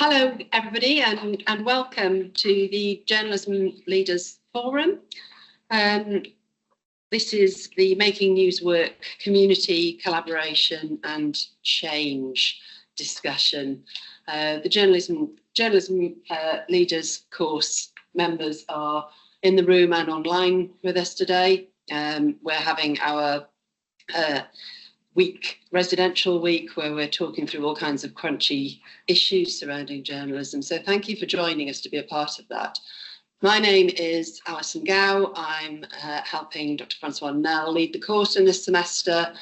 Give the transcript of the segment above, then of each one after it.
Hello, everybody, and welcome to the Journalism Leaders Forum. This is the Making News Work community collaboration and change discussion. The Journalism Leaders course members are in the room and online with us today. We're having our residential week, where we're talking through all kinds of crunchy issues surrounding journalism. So thank you for joining us to be a part of that. My name is Alison Gow. I'm helping Dr. Francois Nell lead the course in this semester.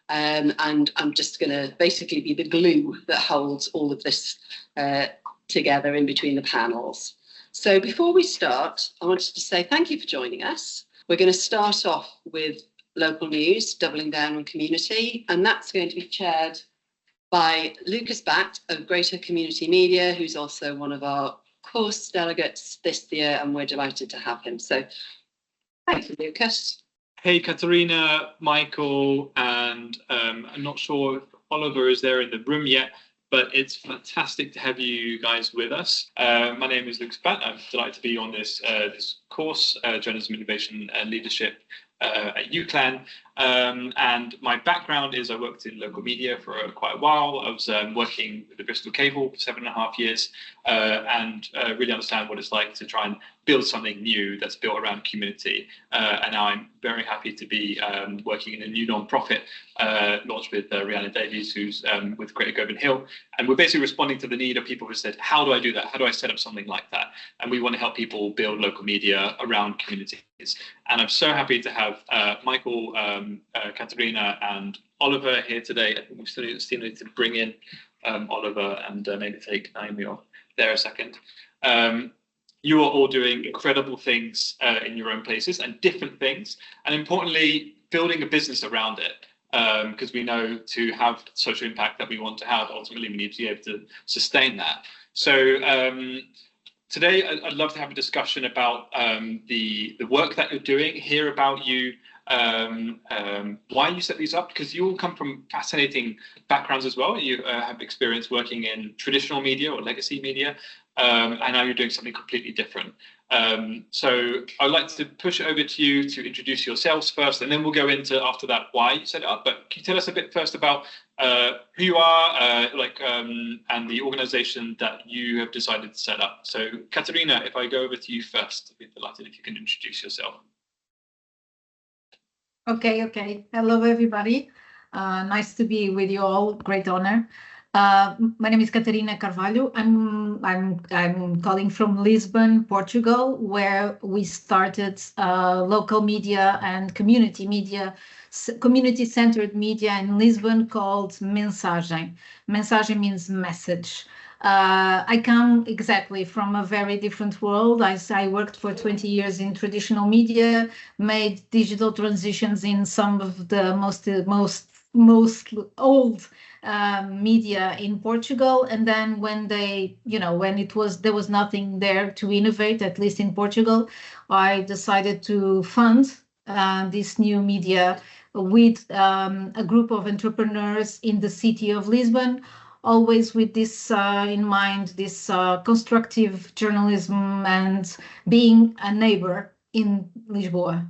And I'm just going to basically be the glue that holds all of this together in between the panels. So before we start, I wanted to say thank you for joining us. We're going to start off with local news, doubling down on community, and that's going to be chaired by Lucas Batt of Greater Community Media, who's also one of our course delegates this year, and we're delighted to have him. So thank you, Lucas. Hey, Catarina, Michael, and I'm not sure if Oliver is there in the room yet, but it's fantastic to have you guys with us. My name is Lucas Batt. I'm delighted to be on this course, Journalism, Innovation and Leadership at UCLan. And my background is I worked in local media for quite a while. I was working with the Bristol Cable for 7.5 years and really understand what it's like to try and build something new that's built around community. And now I'm very happy to be working in a new non-profit launched with Rouane-Williams, who's with Greater Govan Hill. And we're basically responding to the need of people who said, how do I do that? How do I set up something like that? And we want to help people build local media around communities. And I'm so happy to have Michael, Catarina and Oliver here today. I think we still need to bring in Oliver and maybe take Naomi off there a second. You are all doing incredible things in your own places and different things, and importantly, building a business around it. Because we know to have social impact that we want to have, ultimately we need to be able to sustain that. So today I'd love to have a discussion about the work that you're doing, hear about you, why you set these up, because you all come from fascinating backgrounds as well. You have experience working in traditional media or legacy media, and now you're doing something completely different. So I'd like to push it over to you to introduce yourselves first, and then we'll go into, after that, why you set it up. But can you tell us a bit first about who you are, and the organization that you have decided to set up? So Catarina, if I go over to you first, I'd be delighted if you can introduce yourself. Okay. Hello, everybody. Nice to be with you all. Great honor. My name is Catarina Carvalho. I'm calling from Lisbon, Portugal, where we started local media and community media, community-centered media in Lisbon called Mensagem. Mensagem means message. I come exactly from a very different world. I worked for 20 years in traditional media, made digital transitions in some of the most old media in Portugal, and then when there was nothing there to innovate, at least in Portugal, I decided to fund this new media with a group of entrepreneurs in the city of Lisbon, always with this in mind, this constructive journalism and being a neighbor in Lisboa.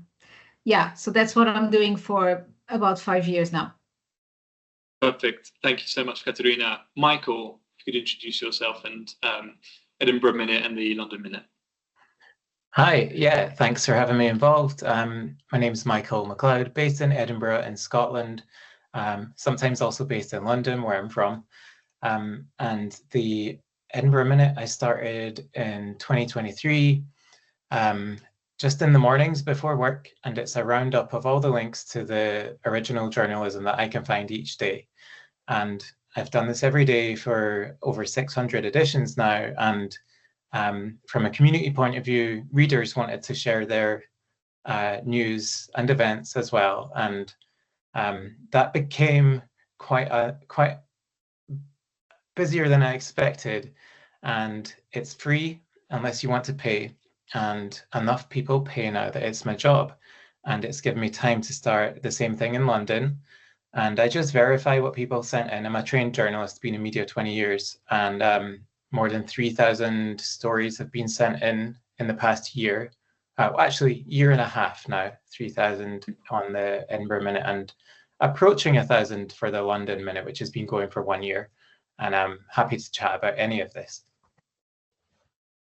Yeah, so that's what I'm doing for about 5 years now. Perfect. Thank you so much, Catarina. Michael, if you could introduce yourself and Edinburgh Minute and the London Minute. Hi, yeah, thanks for having me involved. My name is Michael MacLeod, based in Edinburgh in Scotland, sometimes also based in London, where I'm from. And the Edinburgh Minute I started in 2023, just in the mornings before work, and it's a roundup of all the links to the original journalism that I can find each day. And I've done this every day for over 600 editions now, and from a community point of view, readers wanted to share their news and events as well, and that became quite busier than I expected. And it's free unless you want to pay, and enough people pay now that it's my job, and it's given me time to start the same thing in London. And I just verify what people sent in. I'm a trained journalist, been in media 20 years, and more than 3,000 stories have been sent in the past year. Actually, year and a half now, 3,000 on the Edinburgh Minute and approaching 1,000 for the London Minute, which has been going for 1 year. And I'm happy to chat about any of this.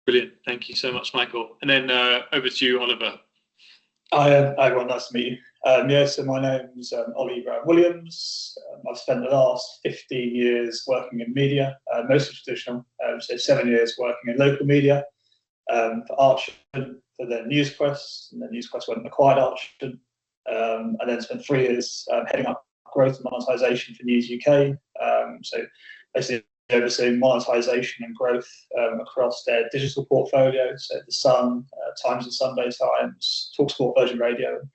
Brilliant. Thank you so much, Michael. And then over to you, Oliver. Hi, everyone. Nice to meet you. So my name's Ollie Rouane-Williams. I've spent the last 15 years working in media, mostly traditional, so 7 years working in local media for Archon, for then NewsQuest, and then NewsQuest went and acquired Archon, and then spent 3 years heading up growth and monetization for News UK. So basically overseeing monetization and growth across their digital portfolio, so The Sun, Times and Sunday Times, TalkSport, Virgin Radio, and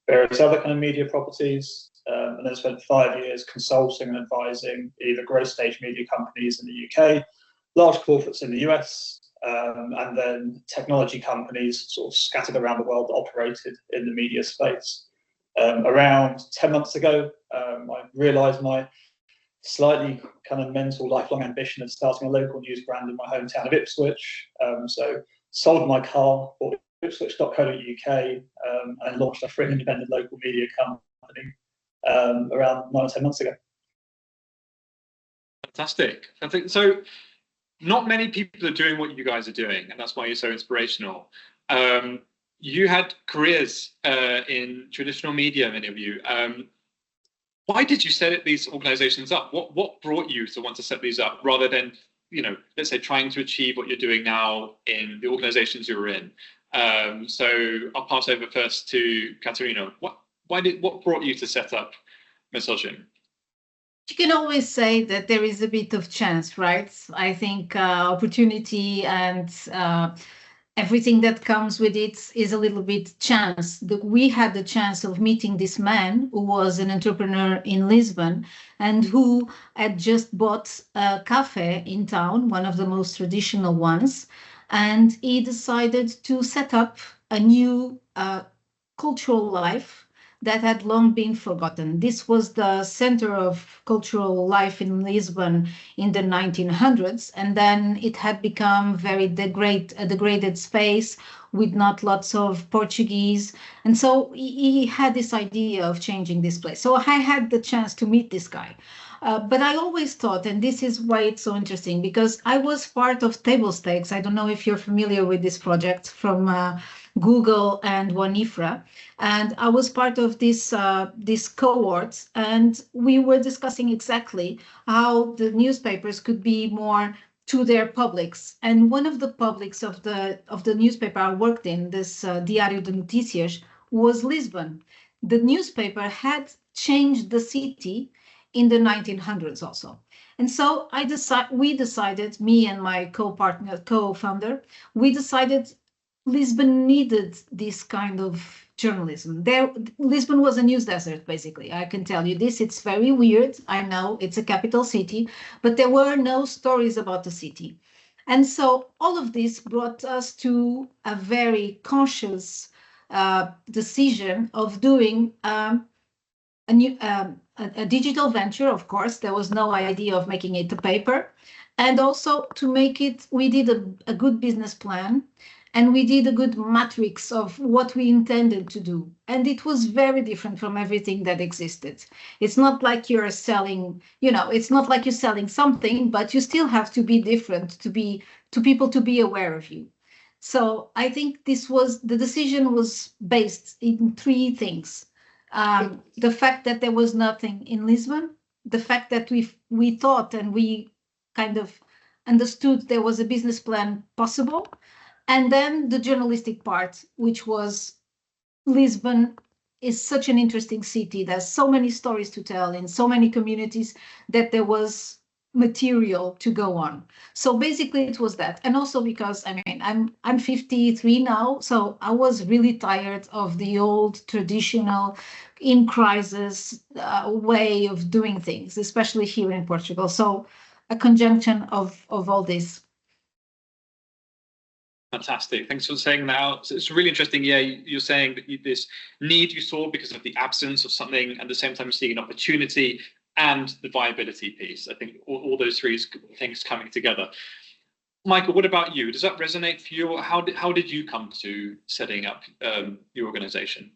various other kind of media properties. And then spent 5 years consulting and advising either growth stage media companies in the UK, large corporates in the US, and then technology companies sort of scattered around the world that operated in the media space. Around 10 months ago, I realised my slightly kind of mental lifelong ambition of starting a local news brand in my hometown of Ipswich. So sold my car, bought ipswich.co.uk, and launched a free independent local media company around 9 or 10 months ago. Fantastic. I think so. Not many people are doing what you guys are doing, and that's why you're so inspirational. You had careers in traditional media, many of you. Why did you set these organizations up? What brought you to want to set these up rather than, let's say, trying to achieve what you're doing now in the organizations you were in? So I'll pass over first to Catarina. What brought you to set up Mensagem? You can always say that there is a bit of chance, right? I think opportunity and everything that comes with it is a little bit chance. We had the chance of meeting this man who was an entrepreneur in Lisbon and who had just bought a cafe in town, one of the most traditional ones, and he decided to set up a new cultural life that had long been forgotten. This was the center of cultural life in Lisbon in the 1900s, and then it had become a degraded space with not lots of Portuguese. And so he had this idea of changing this place. So I had the chance to meet this guy. But I always thought, and this is why it's so interesting, because I was part of Table Stakes. I don't know if you're familiar with this project from Google and Wanifra, and I was part of this cohort, and we were discussing exactly how the newspapers could be more to their publics. And one of the publics of the newspaper I worked in, this Diário de Notícias, was Lisbon. The newspaper had changed the city in the 1900s also. And so we decided, me and my co-founder, we decided Lisbon needed this kind of journalism. Lisbon was a news desert, basically. I can tell you this. It's very weird. I know it's a capital city, but there were no stories about the city. And so all of this brought us to a very conscious decision of doing a digital venture. Of course, there was no idea of making it a paper. And also to make it, we did a good business plan. And we did a good matrix of what we intended to do. And it was very different from everything that existed. It's not like you're selling, it's not like you're selling something, but you still have to be different to people to be aware of you. So I think the decision was based in 3 things. The fact that there was nothing in Lisbon, the fact that we thought and we kind of understood there was a business plan possible, and then the journalistic part, which was Lisbon is such an interesting city. There's so many stories to tell in so many communities that there was material to go on. So basically it was that. And also because, I'm 53 now, so I was really tired of the old traditional in crisis way of doing things, especially here in Portugal. So a conjunction of all this. Fantastic. Thanks for saying that out. It's really interesting. Yeah, you're saying that this need you saw because of the absence of something, and at the same time seeing an opportunity and the viability piece. I think all those 3 things coming together. Michael, what about you? Does that resonate for you? How did you come to setting up your organisation?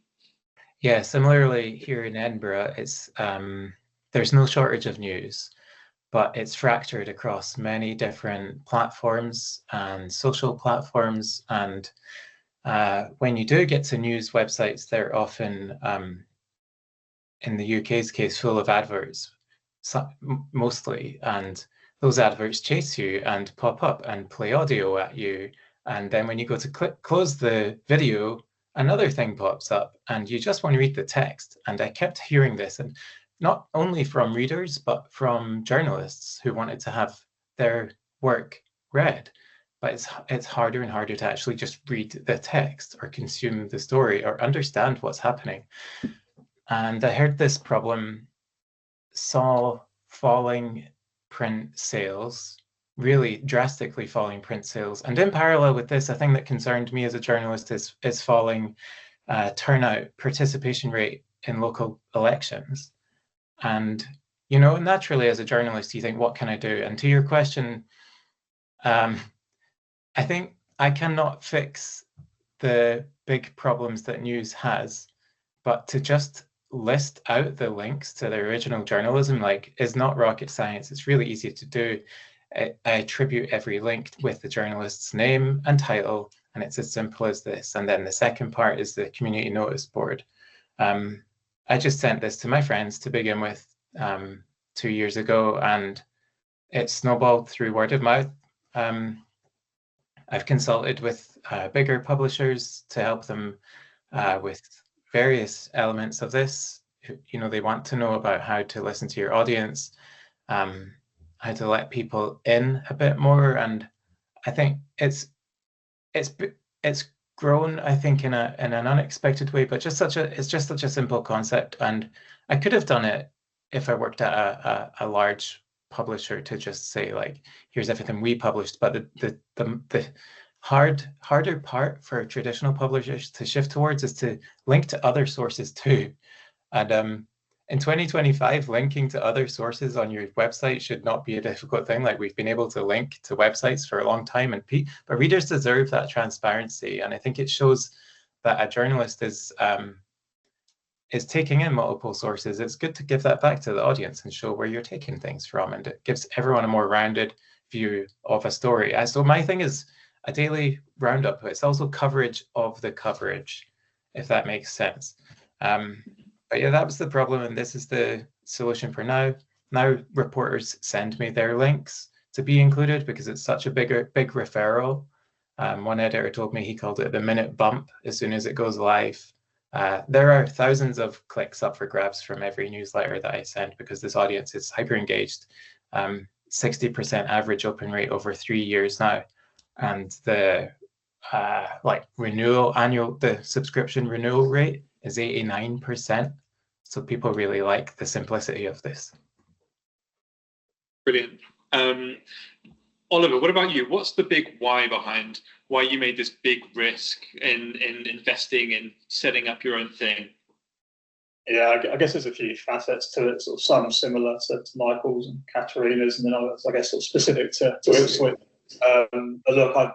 Yeah, similarly here in Edinburgh, it's there's no shortage of news, but it's fractured across many different platforms and social platforms. And when you do get to news websites, they're often, in the UK's case, full of adverts, mostly. And those adverts chase you and pop up and play audio at you. And then when you go to close the video, another thing pops up and you just want to read the text. And I kept hearing this, and not only from readers, but from journalists who wanted to have their work read. But it's harder and harder to actually just read the text or consume the story or understand what's happening. And I heard this problem saw falling print sales, really drastically falling print sales. And in parallel with this, a thing that concerned me as a journalist is falling turnout, participation rate in local elections. And, you know, naturally as a journalist, you think, what can I do? And to your question, I think I cannot fix the big problems that news has, but to just list out the links to the original journalism, like, is not rocket science. It's really easy to do. I attribute every link with the journalist's name and title, and it's as simple as this. And then the second part is the community notice board. I just sent this to my friends to begin with 2 years ago, and it snowballed through word of mouth. I've consulted with bigger publishers to help them with various elements of this. You know, they want to know about how to listen to your audience, how to let people in a bit more, and I think it's grown, I think, in an unexpected way, but it's just such a simple concept. And I could have done it if I worked at a large publisher, to just say, like, here's everything we published. But the harder part for traditional publishers to shift towards is to link to other sources too. And in 2025, linking to other sources on your website should not be a difficult thing. Like, we've been able to link to websites for a long time, but readers deserve that transparency. And I think it shows that a journalist is taking in multiple sources. It's good to give that back to the audience and show where you're taking things from, and it gives everyone a more rounded view of a story. So my thing is a daily roundup. It's also coverage of the coverage, if that makes sense. But yeah, that was the problem, and this is the solution for now. Now reporters send me their links to be included because it's such a big referral. One editor told me he called it the minute bump as soon as it goes live. There are thousands of clicks up for grabs from every newsletter that I send because this audience is hyper engaged. 60% average open rate over 3 years now, and the the subscription renewal rate is 89%. So people really like the simplicity of this. Brilliant. Oliver, what about you? What's the big why behind why you made this big risk in investing in setting up your own thing? Yeah, I guess there's a few facets to it, sort of some similar to Michael's and Catarina's, and then others, I guess, sort of specific to Ipswich. But look,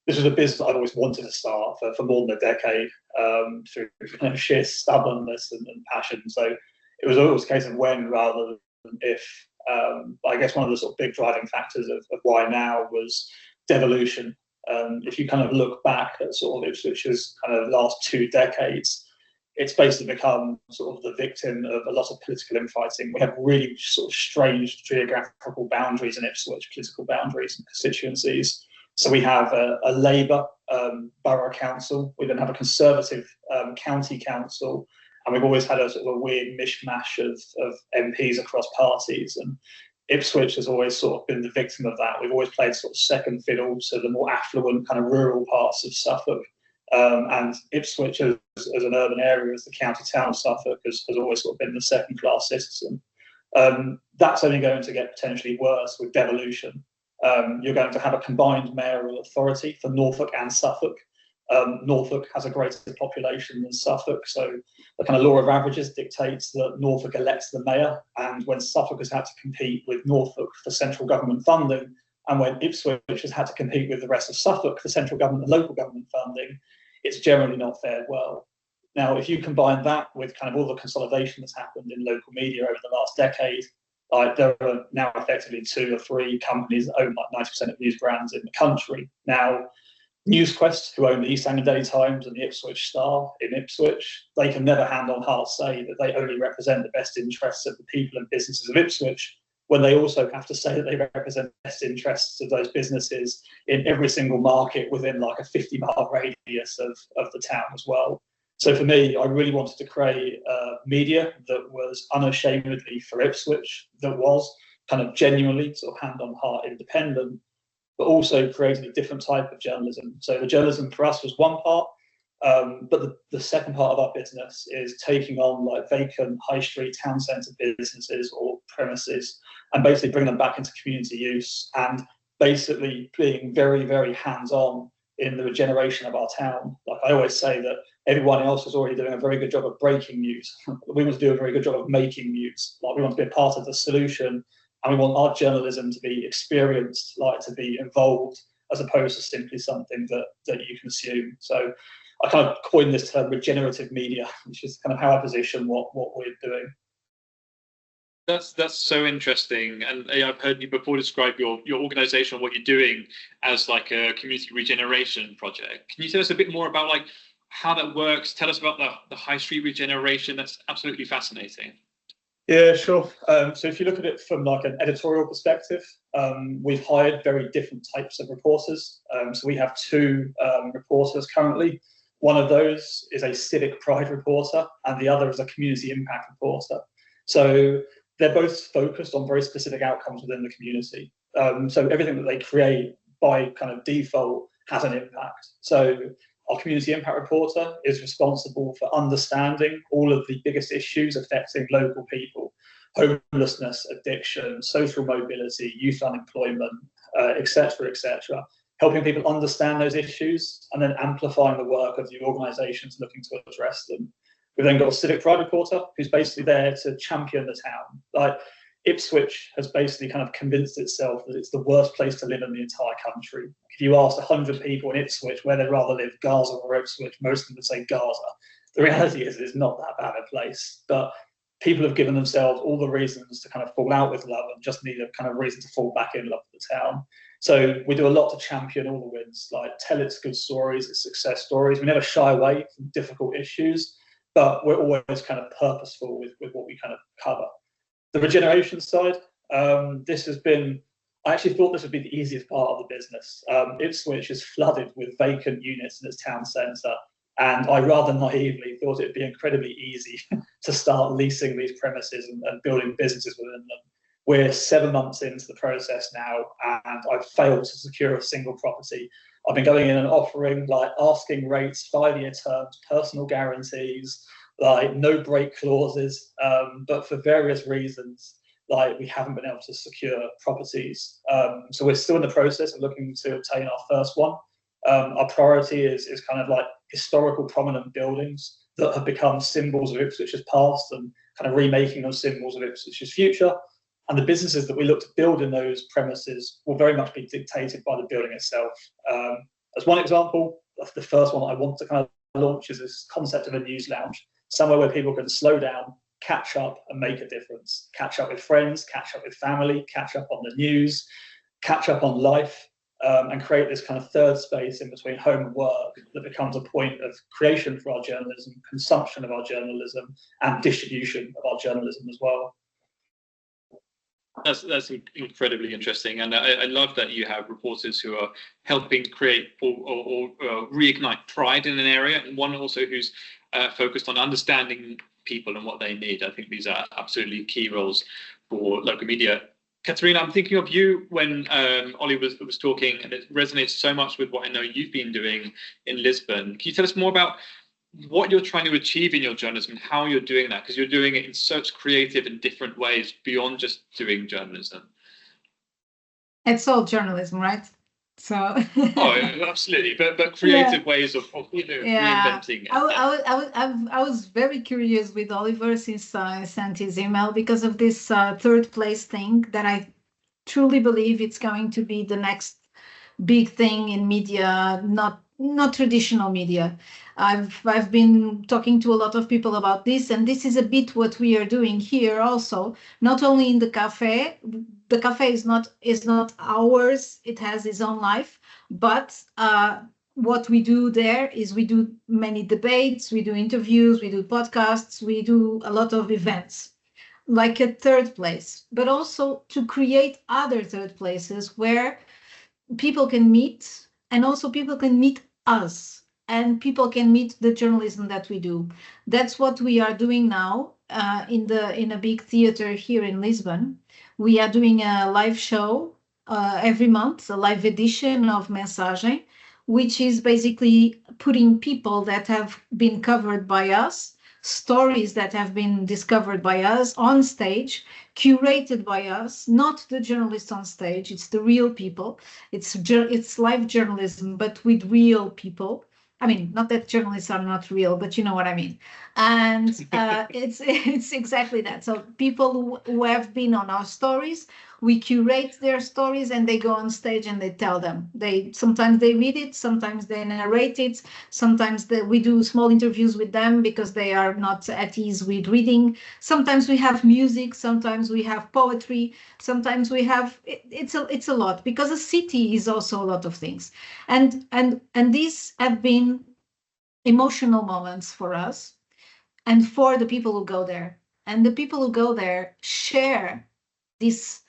this was a business I've always wanted to start for more than a decade, through sheer stubbornness and passion. So it was always a case of when rather than if. I guess one of the sort of big driving factors of why now was devolution. If you kind of look back at sort of Ipswich's kind of last 2 decades, it's basically become sort of the victim of a lot of political infighting. We have really sort of strange geographical boundaries in Ipswich, political boundaries and constituencies. So we have a Labour borough council, we then have a Conservative county council, and we've always had a sort of a weird mishmash of MPs across parties. And Ipswich has always sort of been the victim of that. We've always played sort of second fiddle to the more affluent kind of rural parts of Suffolk. And Ipswich as an urban area, as the county town of Suffolk, has always sort of been the second-class citizen. That's only going to get potentially worse with devolution. You're going to have a combined mayoral authority for Norfolk and Suffolk. Norfolk has a greater population than Suffolk, so the kind of law of averages dictates that Norfolk elects the mayor, and when Suffolk has had to compete with Norfolk for central government funding, And when Ipswich has had to compete with the rest of Suffolk, the central government and local government funding, it's generally not fared well. Now, if you combine that with kind of all the consolidation that's happened in local media over the last decade, like there are now effectively 2 or 3 companies that own like 90% of news brands in the country. Now, NewsQuest, who own the East Anglia Daily Times and the Ipswich Star in Ipswich, they can never hand on heart say that they only represent the best interests of the people and businesses of Ipswich, when they also have to say that they represent the best interests of those businesses in every single market within like a 50-mile radius of the town as well. So for me, I really wanted to create media that was unashamedly for Ipswich, that was kind of genuinely sort of hand on heart independent, but also created a different type of journalism. So the journalism for us was one part, but the second part of our business is taking on like vacant high street town centre businesses or premises and basically bring them back into community use and basically being very, very hands-on in the regeneration of our town. Like I always say that everyone else is already doing a very good job of breaking news. We want to do a very good job of making news. Like we want to be a part of the solution, and we want our journalism to be experienced, like to be involved, as opposed to simply something that you consume. So I kind of coined this term regenerative media, which is kind of how I position what we're doing. That's so interesting, and I've heard you before describe your organisation, what you're doing as like a community regeneration project. Can you tell us a bit more about like how that works? Tell us about the high street regeneration. That's absolutely fascinating. Yeah, sure. So if you look at it from like an editorial perspective, we've hired very different types of reporters. So we have 2 reporters currently. One of those is a civic pride reporter, and the other is a community impact reporter. So they're both focused on very specific outcomes within the community. So everything that they create by kind of default has an impact. So our community impact reporter is responsible for understanding all of the biggest issues affecting local people: homelessness, addiction, social mobility, youth unemployment, etc., etc. Helping people understand those issues and then amplifying the work of the organisations looking to address them. We've then got a civic pride reporter who's basically there to champion the town. Like Ipswich has basically kind of convinced itself that it's the worst place to live in the entire country. If you asked 100 people in Ipswich where they'd rather live, Gaza or Ipswich, most of them would say Gaza. The reality is it's not that bad a place, but people have given themselves all the reasons to kind of fall out with love and just need a kind of reason to fall back in love with the town. So we do a lot to champion all the wins, like tell its good stories, its success stories. We never shy away from difficult issues, but we're always kind of purposeful with what we kind of cover. The regeneration side, this has been, I actually thought this would be the easiest part of the business. Ipswich is flooded with vacant units in its town centre, and I rather naively thought it'd be incredibly easy to start leasing these premises and building businesses within them. We're 7 months into the process now, and I've failed to secure a single property. I've been going in and offering like asking rates, 5-year terms, personal guarantees, like no break clauses, but for various reasons, like we haven't been able to secure properties. So we're still in the process of looking to obtain our first one. Our priority is kind of like historical prominent buildings that have become symbols of Ipswich's past and kind of remaking them symbols of Ipswich's future. And the businesses that we look to build in those premises will very much be dictated by the building itself. As one example, the first one I want to kind of launch is this concept of a news lounge, somewhere where people can slow down, catch up and make a difference. Catch up with friends, catch up with family, catch up on the news, catch up on life, and create this kind of third space in between home and work that becomes a point of creation for our journalism, consumption of our journalism, and distribution of our journalism as well. That's incredibly interesting, and I love that you have reporters who are helping create or reignite pride in an area, and one also who's focused on understanding people and what they need. I think these are absolutely key roles for local media. Catarina, I'm thinking of you when Ollie was talking, and it resonates so much with what I know you've been doing in Lisbon. Can you tell us more about what you're trying to achieve in your journalism and how you're doing that? Because you're doing it in such creative and different ways beyond just doing journalism. It's all journalism, right? So oh, absolutely, but creative ways of reinventing. I was very curious with Oliver since I sent his email because of this third place thing that truly believe it's going to be the next big thing in media, not traditional media. I've been talking to a lot of people about this, and this is a bit what we are doing here also. Not only in the cafe. The cafe is not ours. It has its own life, but what we do there is we do many debates, we do interviews, we do podcasts, we do a lot of events, like a third place, but also to create other third places where people can meet, and also people can meet us, and people can meet the journalism that we do. That's what we are doing now in a big theater here in Lisbon. We are doing a live show every month, a live edition of Mensagem, which is basically putting people that have been covered by us, stories that have been discovered by us on stage, curated by us, not the journalists on stage. It's the real people. It's live journalism, but with real people. I mean, not that journalists are not real, but you know what I mean. And it's exactly that. So people who have been on our stories, we curate their stories, and they go on stage and they tell them. Sometimes they read it, sometimes they narrate it, sometimes we do small interviews with them because they are not at ease with reading. Sometimes we have music, sometimes we have poetry, sometimes we have it's a lot, because a city is also a lot of things. And these have been emotional moments for us and for the people who go there. And the people who go there share this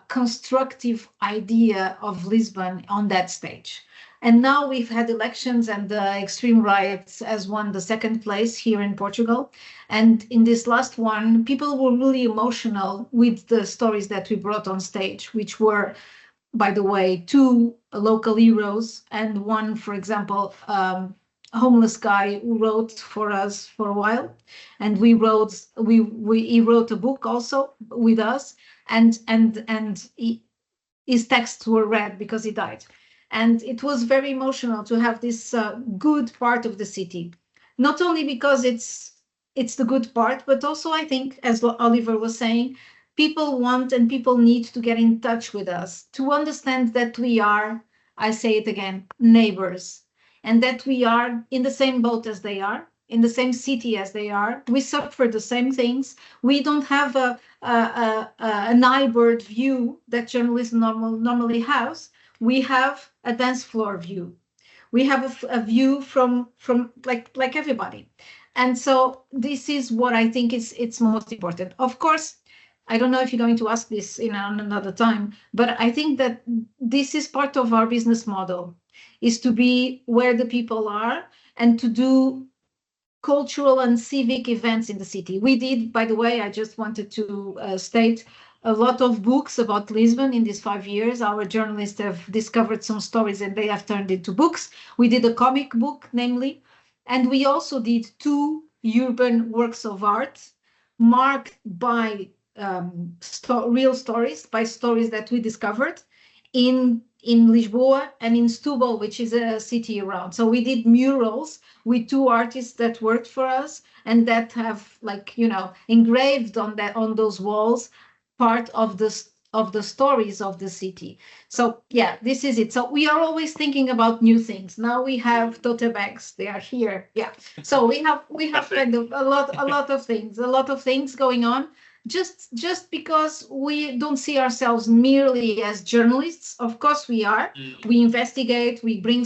constructive idea of Lisbon on that stage. And now we've had elections, and the extreme right has won the second place here in Portugal. And in this last one, people were really emotional with the stories that we brought on stage, which were, by the way, 2 local heroes, and one, for example, homeless guy who wrote for us for a while, and he wrote a book also with us, and his texts were read because he died. And it was very emotional to have this good part of the city, not only because it's the good part, but also, I think, as Oliver was saying, people want and people need to get in touch with us, to understand that we are, I say it again, neighbors, and that we are in the same boat as they are, in the same city as they are. We suffer the same things. We don't have a neighbored view that journalists normally has. We have a dance floor view. We have a view from like everybody. And so this is what I think it's most important. Of course, I don't know if you're going to ask this in another time, but I think that this is part of our business model, is to be where the people are and to do cultural and civic events in the city. We did, by the way, I just wanted to state, a lot of books about Lisbon in these 5 years. Our journalists have discovered some stories and they have turned into books. We did a comic book, namely, and we also did 2 urban works of art marked by real stories, by stories that we discovered in Lisboa and in Setúbal, which is a city around. So we did murals with 2 artists that worked for us and that have, like, you know, engraved on those walls part of the stories of the city. So yeah, this is it. So we are always thinking about new things. Now we have tote bags, they are here. Yeah. So we have kind of a lot of things going on. Just because we don't see ourselves merely as journalists. Of course we are. We investigate, we bring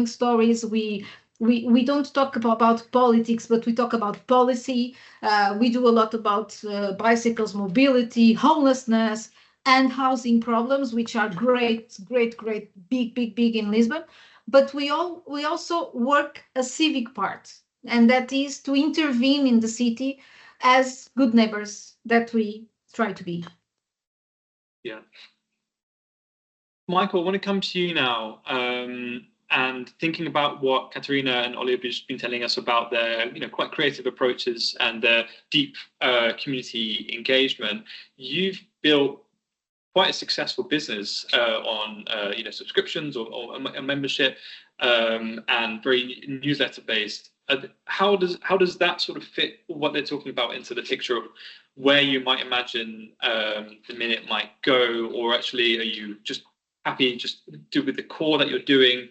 stories, we don't talk about politics, but we talk about policy. We do a lot about bicycles, mobility, homelessness, and housing problems, which are great, big in Lisbon. But we also work a civic part, and that is to intervene in the city as good neighbors that we try to be. Yeah. Michael, I want to come to you now, and thinking about what Catarina and Oliver have been telling us about their, quite creative approaches and their deep community engagement. You've built quite a successful business on subscriptions or a membership, and very newsletter based. how does that sort of fit what they're talking about into the picture of where you might imagine the minute might go, or actually are you just happy just do with the core that you're doing?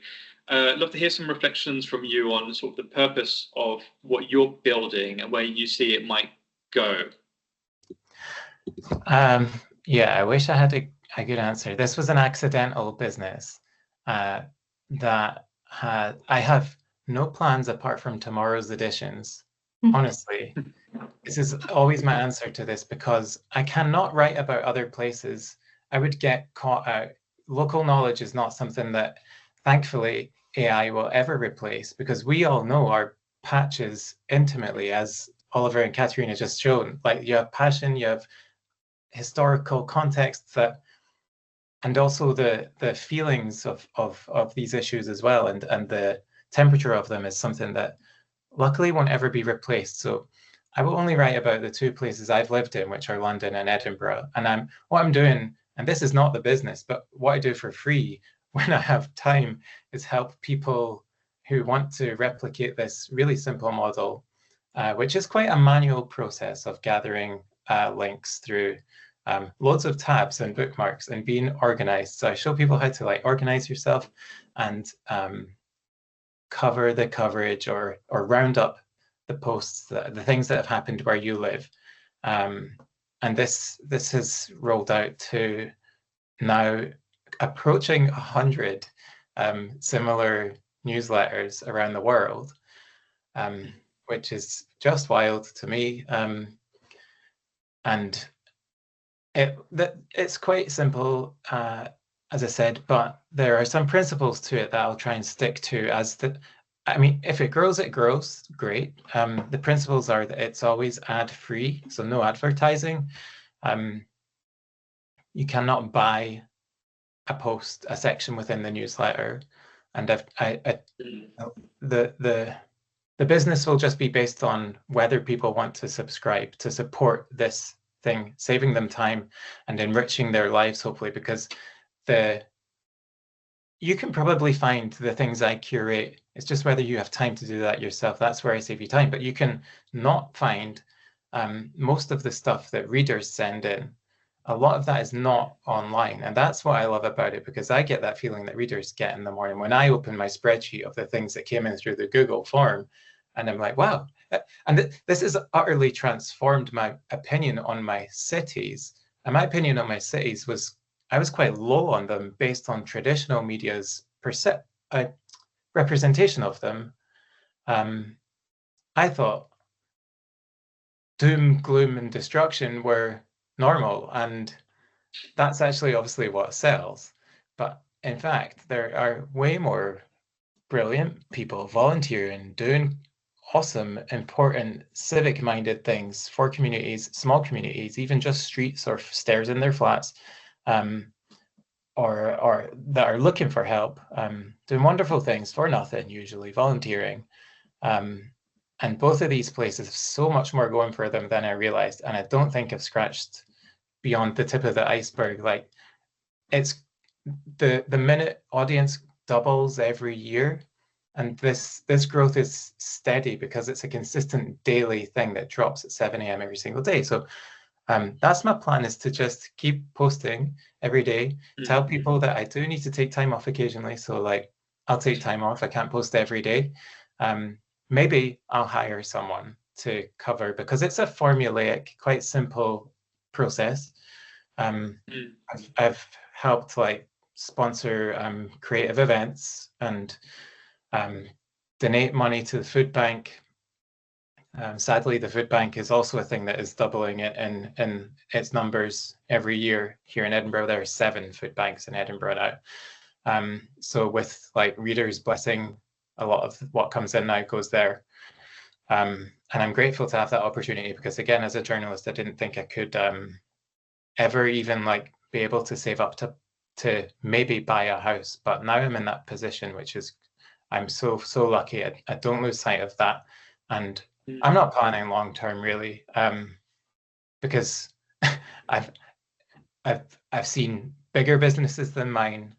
I'd love to hear some reflections from you on sort of the purpose of what you're building and where you see it might go. Yeah, I wish I had a good answer. This was an accidental business that I have no plans apart from tomorrow's editions. Honestly, this is always my answer to this, because I cannot write about other places. I would get caught out. Local knowledge is not something that, thankfully, AI will ever replace, because we all know our patches intimately, as Oliver and Catarina just shown. Like, you have passion, you have historical context, that, and also the feelings of these issues as well, and the temperature of them is something that luckily won't ever be replaced. So I will only write about the two places I've lived in, which are London and Edinburgh. And what I'm doing, and this is not the business, but what I do for free when I have time, is help people who want to replicate this really simple model, which is quite a manual process of gathering links through loads of tabs and bookmarks and being organized. So I show people how to like organize yourself and cover the coverage or round up the posts, the things that have happened where you live. And this has rolled out to now approaching 100 similar newsletters around the world, which is just wild to me. And it's quite simple, as I said, but there are some principles to it that I'll try and stick to. I mean, if it grows, it grows, great. The principles are that it's always ad-free, so no advertising. You cannot buy a post, a section within the newsletter, and the business will just be based on whether people want to subscribe to support this thing, saving them time and enriching their lives, hopefully, because you can probably find the things I curate. It's just whether you have time to do that yourself. That's where I save you time. But you can not find most of the stuff that readers send in. A lot of that is not online. And that's what I love about it, because I get that feeling that readers get in the morning when I open my spreadsheet of the things that came in through the Google form. And I'm like, wow. And this has utterly transformed my opinion on my cities. And my opinion on my cities was, I was quite low on them based on traditional media's representation of them. I thought doom, gloom, and destruction were normal, and that's actually obviously what sells. But in fact, there are way more brilliant people volunteering, doing awesome, important, civic-minded things for communities, small communities, even just streets or stairs in their flats, or that are looking for help, doing wonderful things for nothing, usually volunteering. And both of these places have so much more going for them than I realized, and I don't think I've scratched beyond the tip of the iceberg. Like, it's the minute audience doubles every year, and this growth is steady because it's a consistent daily thing that drops at 7 a.m. every single day. So that's my plan, is to just keep posting every day, tell people that I do need to take time off occasionally. So like, I'll take time off, I can't post every day. Maybe I'll hire someone to cover, because it's a formulaic, quite simple process. I've helped like sponsor creative events and donate money to the food bank. Sadly, the food bank is also a thing that is doubling it in its numbers every year. Here in Edinburgh, there are 7 food banks in Edinburgh now. So with like readers' blessing, a lot of what comes in now goes there. And I'm grateful to have that opportunity, because again, as a journalist, I didn't think I could ever even like be able to save up to maybe buy a house. But now I'm in that position, which is, I'm so lucky. I don't lose sight of that. And I'm not planning long term really, because I've seen bigger businesses than mine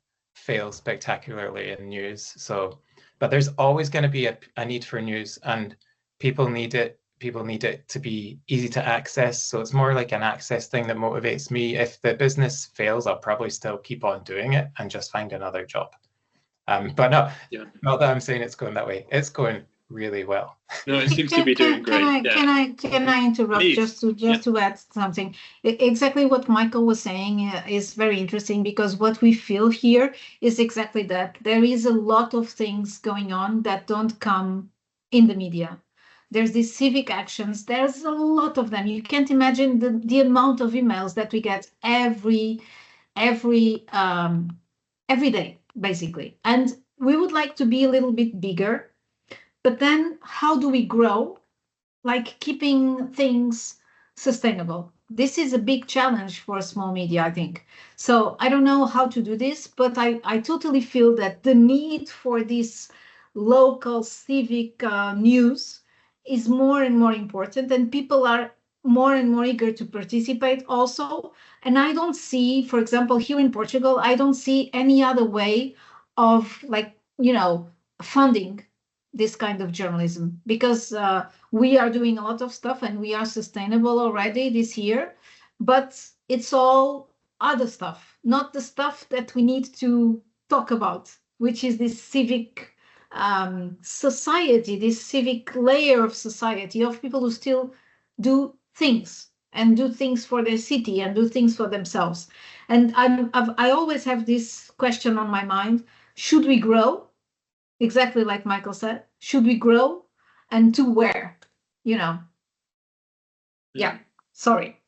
fail spectacularly in news. So, but there's always going to be a need for news, and people need it. People need it to be easy to access. So it's more like an access thing that motivates me. If the business fails, I'll probably still keep on doing it and just find another job. But no, not that I'm saying it's going that way. It's going really well. No, it seems to be doing great. Can I interrupt? Please. just to add something? Exactly what Michael was saying is very interesting, because what we feel here is exactly that. There is a lot of things going on that don't come in the media. There's these civic actions. There's a lot of them. You can't imagine the amount of emails that we get every day, basically. And we would like to be a little bit bigger. But then how do we grow? Like keeping things sustainable. This is a big challenge for small media, I think. So I don't know how to do this, but I totally feel that the need for this local civic news is more and more important, and people are more and more eager to participate also. And I don't see, for example, here in Portugal, I don't see any other way of, like, funding this kind of journalism, because we are doing a lot of stuff and we are sustainable already this year, but it's all other stuff, not the stuff that we need to talk about, which is this civic society, this civic layer of society of people who still do things and do things for their city and do things for themselves. And I always have this question on my mind: should we grow? Exactly like Michael said, should we grow, and to where? Yeah. Sorry.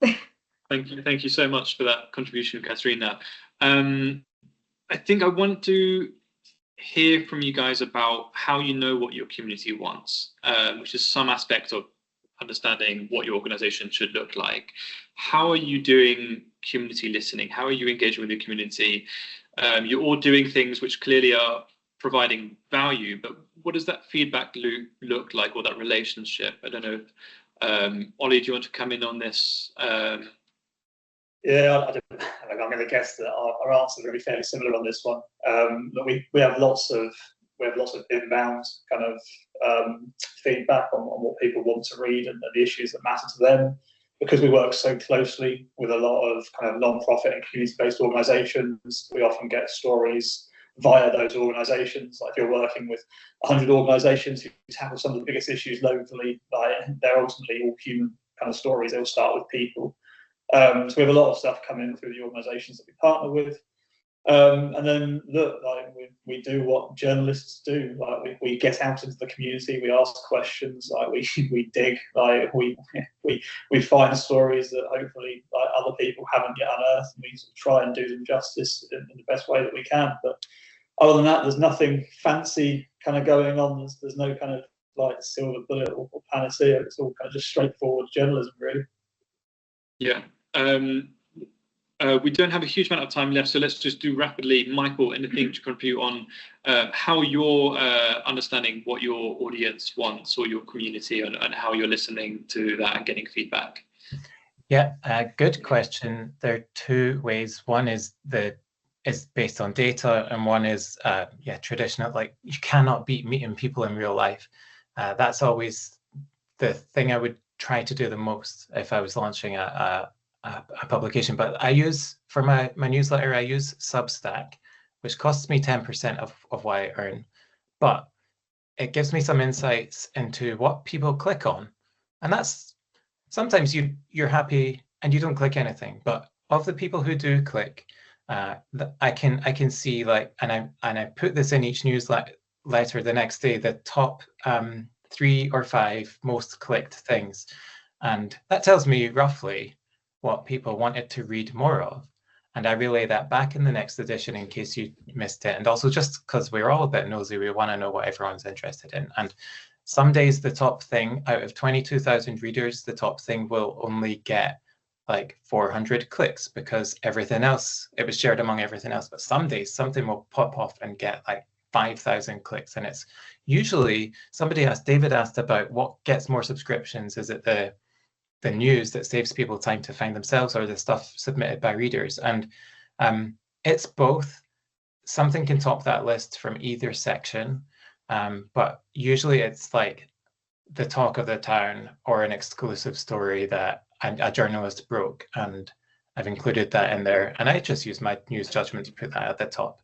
Thank you so much for that contribution, Catarina. I think I want to hear from you guys about how you know what your community wants, which is some aspect of understanding what your organization should look like. How are you doing community listening? How are you engaging with the community? You're all doing things which clearly are providing value, but what does that feedback look like, or that relationship? I don't know. Ollie, do you want to come in on this? Yeah, I'm going to guess that our answers are going to be fairly similar on this one. But we have lots of inbound kind of feedback on what people want to read and the issues that matter to them, because we work so closely with a lot of kind of non-profit and community-based organisations. We often get stories via those organisations. Like, if you're working with 100 organisations who tackle some of the biggest issues locally, they're ultimately all human kind of stories. They all start with people. So we have a lot of stuff coming through the organisations that we partner with. And then look, like, we do what journalists do. Like, we get out into the community, we ask questions, like we dig, like we find stories that hopefully, like, other people haven't yet unearthed, and we sort of try and do them justice in the best way that we can. But other than that, there's nothing fancy kind of going on. There's no kind of like silver bullet or panacea. It's all kind of just straightforward journalism, really. Yeah. We don't have a huge amount of time left, so let's just do rapidly. Michael, anything to contribute on how you're understanding what your audience wants, or your community, and how you're listening to that and getting feedback? Yeah, good question. There are two ways. One is based on data, and one is traditional. Like, you cannot beat meeting people in real life. That's always the thing I would try to do the most if I was launching a publication. But I use, for my newsletter, I use Substack, which costs me 10% of what I earn, but it gives me some insights into what people click on. And that's, sometimes you're happy and you don't click anything, but of the people who do click, I can see, like, and I put this in each newsletter the next day, the top 3 or 5 most clicked things, and that tells me roughly what people wanted to read more of, and I relay that back in the next edition in case you missed it. And also, just because we're all a bit nosy, we want to know what everyone's interested in. And some days the top thing, out of 22,000 readers, the top thing will only get like 400 clicks, because everything else, it was shared among everything else. But some days something will pop off and get like 5,000 clicks, and it's usually, David asked about what gets more subscriptions. Is it the news that saves people time to find themselves, or the stuff submitted by readers? And it's both. something can top that list from either section, but usually it's like the talk of the town or an exclusive story that a journalist broke, and I've included that in there, and I just use my news judgment to put that at the top.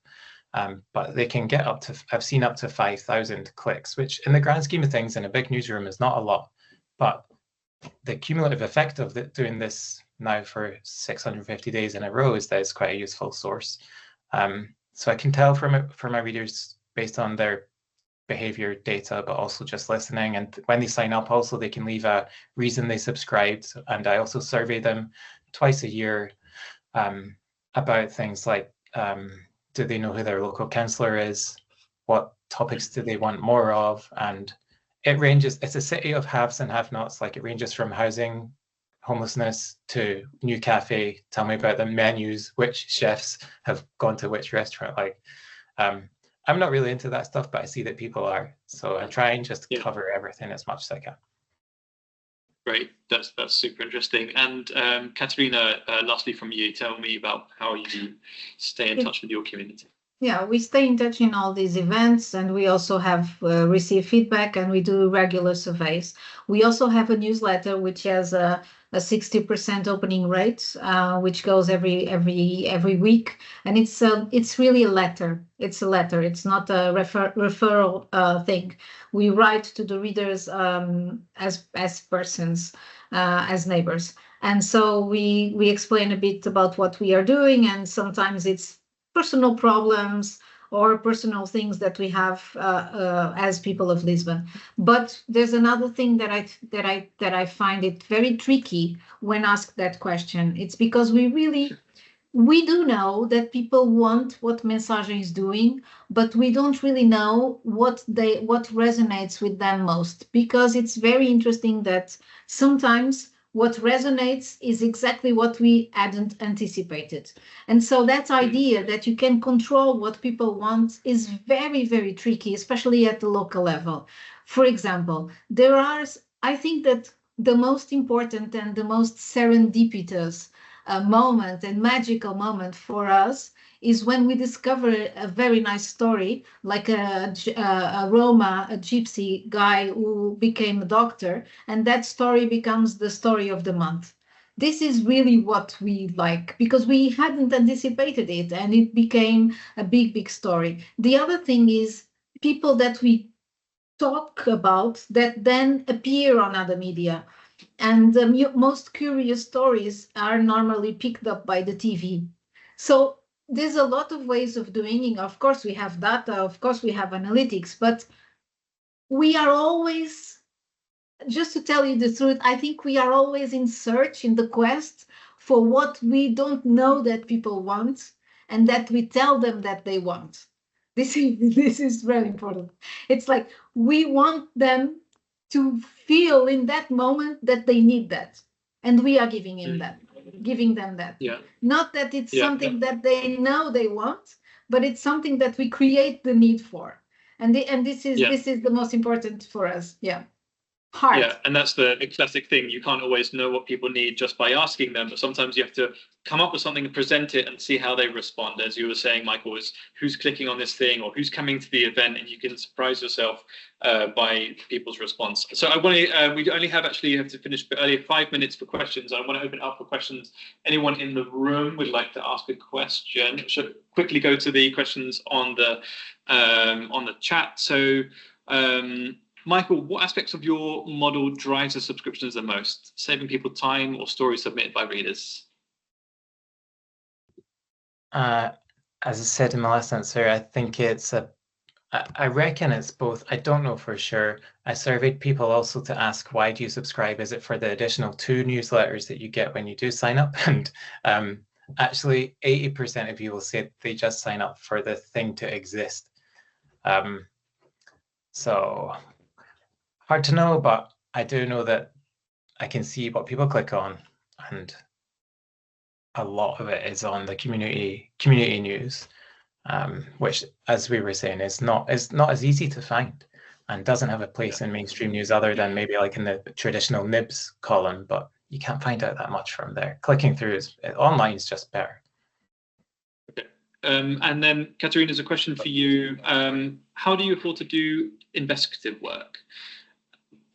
But they can get up to, I've seen up to 5,000 clicks, which in the grand scheme of things in a big newsroom is not a lot, but the cumulative effect of doing this now for 650 days in a row is that it's quite a useful source. So I can tell from my readers based on their behavior data, but also just listening. And when they sign up, also they can leave a reason they subscribed. And I also survey them twice a year about things like, do they know who their local councillor is? What topics do they want more of? And it ranges, it's a city of haves and have-nots. Like, it ranges from housing, homelessness to new cafe. Tell me about the menus, which chefs have gone to which restaurant. Like, I'm not really into that stuff, but I see that people are. So I try and just cover everything as much as I can. Great, that's super interesting. And Catarina, lastly from you, tell me about how you stay in touch with your community. Yeah, we stay in touch in all these events, and we also have received feedback, and we do regular surveys. We also have a newsletter which has a 60% opening rate, which goes every week, and it's really a letter. It's a letter. It's not a referral thing. We write to the readers as persons, as neighbors, and so we explain a bit about what we are doing, and sometimes it's personal problems or personal things that we have as people of Lisbon. But there's another thing that I find it very tricky when asked that question. It's because we do know that people want what Mensagem is doing, but we don't really know what resonates with them most, because it's very interesting that sometimes what resonates is exactly what we hadn't anticipated. And so that idea that you can control what people want is very, very tricky, especially at the local level. For example, I think that the most important and the most serendipitous moment and magical moment for us is when we discover a very nice story, like a Roma, a gypsy guy who became a doctor, and that story becomes the story of the month. This is really what we like, because we hadn't anticipated it, and it became a big, big story. The other thing is people that we talk about that then appear on other media. And the most curious stories are normally picked up by the TV. So there's a lot of ways of doing it. Of course, we have data, of course, we have analytics, but we are always, just to tell you the truth, I think we are always in search, in the quest for what we don't know that people want, and that we tell them that they want. This is very important. It's like we want them to feel in that moment that they need that, and we are giving them that. Yeah. Not that it's something that they know they want, but it's something that we create the need for, and this is the most important for us. Heart. Yeah, and that's the classic thing. You can't always know what people need just by asking them, but sometimes you have to come up with something and present it and see how they respond. As you were saying, Michael, is who's clicking on this thing or who's coming to the event, and you can surprise yourself by people's response. So I want to, we only have you have to finish a bit earlier, 5 minutes for questions. I want to open it up for questions. Anyone in the room would like to ask a question? Should quickly go to the questions on the chat. So, Michael, what aspects of your model drives the subscriptions the most? Saving people time or stories submitted by readers? As I said in my last answer, I think I reckon it's both. I don't know for sure. I surveyed people also to ask, why do you subscribe? Is it for the additional 2 newsletters that you get when you do sign up? And actually 80% of people say they just sign up for the thing to exist. So hard to know, but I do know that I can see what people click on, and a lot of it is on the community news, which, as we were saying, is not as easy to find and doesn't have a place in mainstream news other than maybe like in the traditional Nibs column, but you can't find out that much from there. Clicking through online is just better. Okay. And then, Catarina, there's a question for you. How do you afford to do investigative work?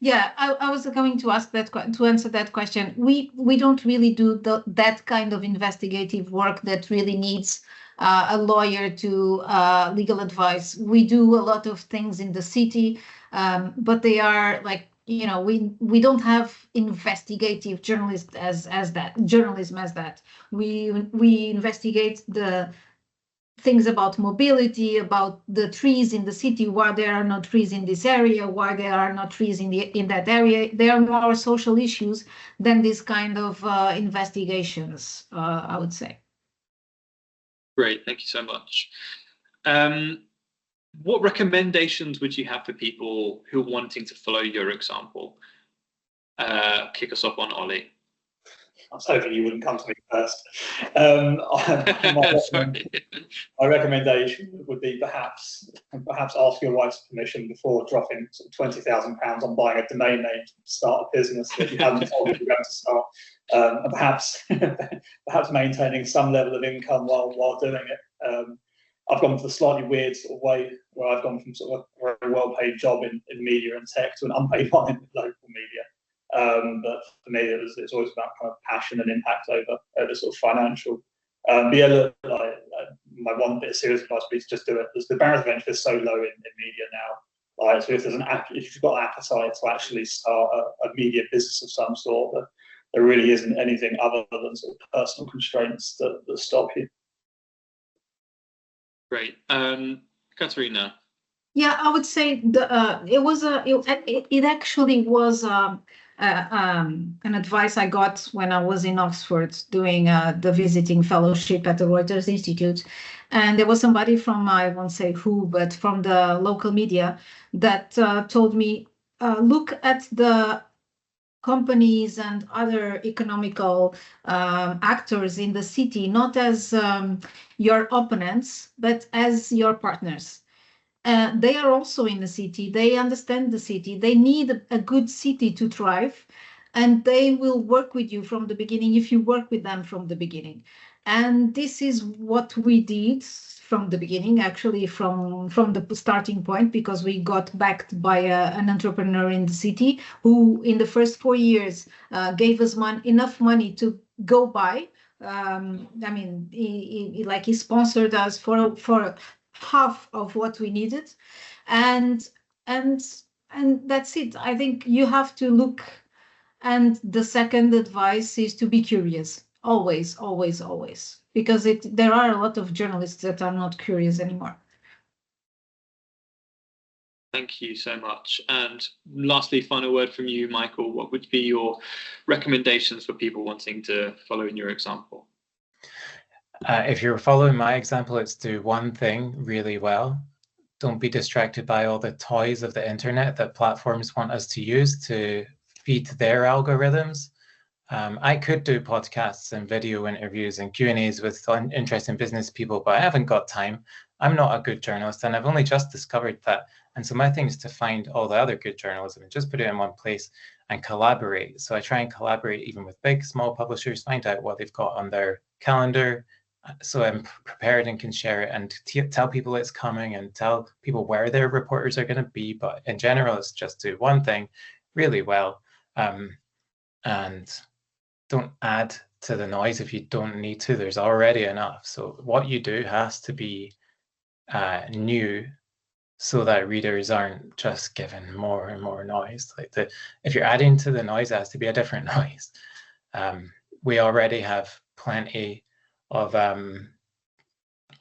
Yeah, I was going to ask that to answer that question. We don't really do that kind of investigative work that really needs a lawyer to legal advice. We do a lot of things in the city, but they are like, you know, we don't have investigative journalism as that. We investigate the things about mobility, about the trees in the city, why there are no trees in this area, why there are not trees in that area. They are more social issues than this kind of investigations, I would say. Great, thank you so much. What recommendations would you have for people who are wanting to follow your example? Kick us off on Ollie. I was hoping you wouldn't come to me first. My recommendation would be perhaps ask your wife's permission before dropping sort of £20,000 on buying a domain name to start a business that you haven't told you're going to start, and perhaps maintaining some level of income while doing it. I've gone for the slightly weird sort of way where I've gone from sort of a very well-paid job in media and tech to an unpaid one in local media. But for me, it's always about kind of passion and impact over sort of financial. But yeah, look, my one bit of serious advice would be to just do it. The barrier to entry is so low in media now. So if you've got an appetite to actually start a media business of some sort, there really isn't anything other than sort of personal constraints that stop you. Great, Catarina. Yeah, I would say it actually was an advice I got when I was in Oxford doing the visiting fellowship at the Reuters Institute. And there was somebody from, I won't say who, but from the local media that told me, look at the companies and other economical actors in the city, not as your opponents, but as your partners. They are also in the city. They understand the city. They need a good city to thrive, and they will work with you from the beginning if you work with them from the beginning. And this is what we did from the beginning, actually from the starting point, because we got backed by an entrepreneur in the city who in the first 4 years gave us enough money to go by. I mean, he sponsored us for half of what we needed, and that's it. I think you have to look, and the second advice is to be curious, always, because there are a lot of journalists that are not curious anymore. Thank you so much. And lastly, final word from you, Michael. What would be your recommendations for people wanting to follow in your example? If you're following my example, it's do one thing really well. Don't be distracted by all the toys of the internet that platforms want us to use to feed their algorithms. I could do podcasts and video interviews and Q&As with interesting business people, but I haven't got time. I'm not a good journalist, and I've only just discovered that. And so my thing is to find all the other good journalism and just put it in one place and collaborate. So I try and collaborate even with big, small publishers, find out what they've got on their calendar, so I'm prepared and can share it and tell people it's coming and tell people where their reporters are going to be. But in general, it's just do one thing really well, and don't add to the noise if you don't need to. There's already enough. So what you do has to be new, so that readers aren't just given more and more noise. If you're adding to the noise, it has to be a different noise. We already have plenty of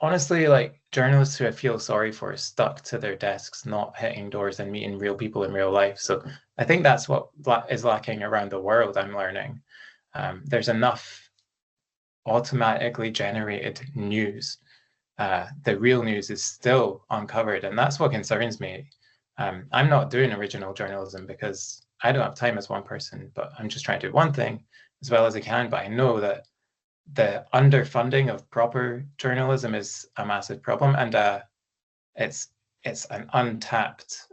honestly, like, journalists who I feel sorry for stuck to their desks, not hitting doors and meeting real people in real life. So I think that's what is lacking around the world, I'm learning. There's enough automatically generated news. The real news is still uncovered, and that's what concerns me. I'm not doing original journalism because I don't have time as one person, but I'm just trying to do one thing as well as I can. But I know that the underfunding of proper journalism is a massive problem, and it's an untapped,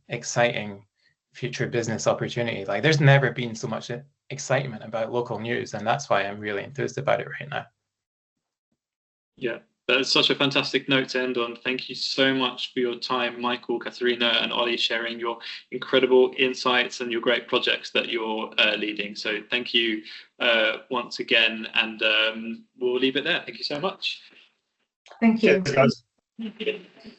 exciting future business opportunity. Like, there's never been so much excitement about local news, and that's why I'm really enthused about it right now. Yeah, That's such a fantastic note to end on. Thank you so much for your time, Michael, Catarina, and Ollie, sharing your incredible insights and your great projects that you're leading. So thank you once again, and we'll leave it there. Thank you so much. Thank you. Cheers, guys.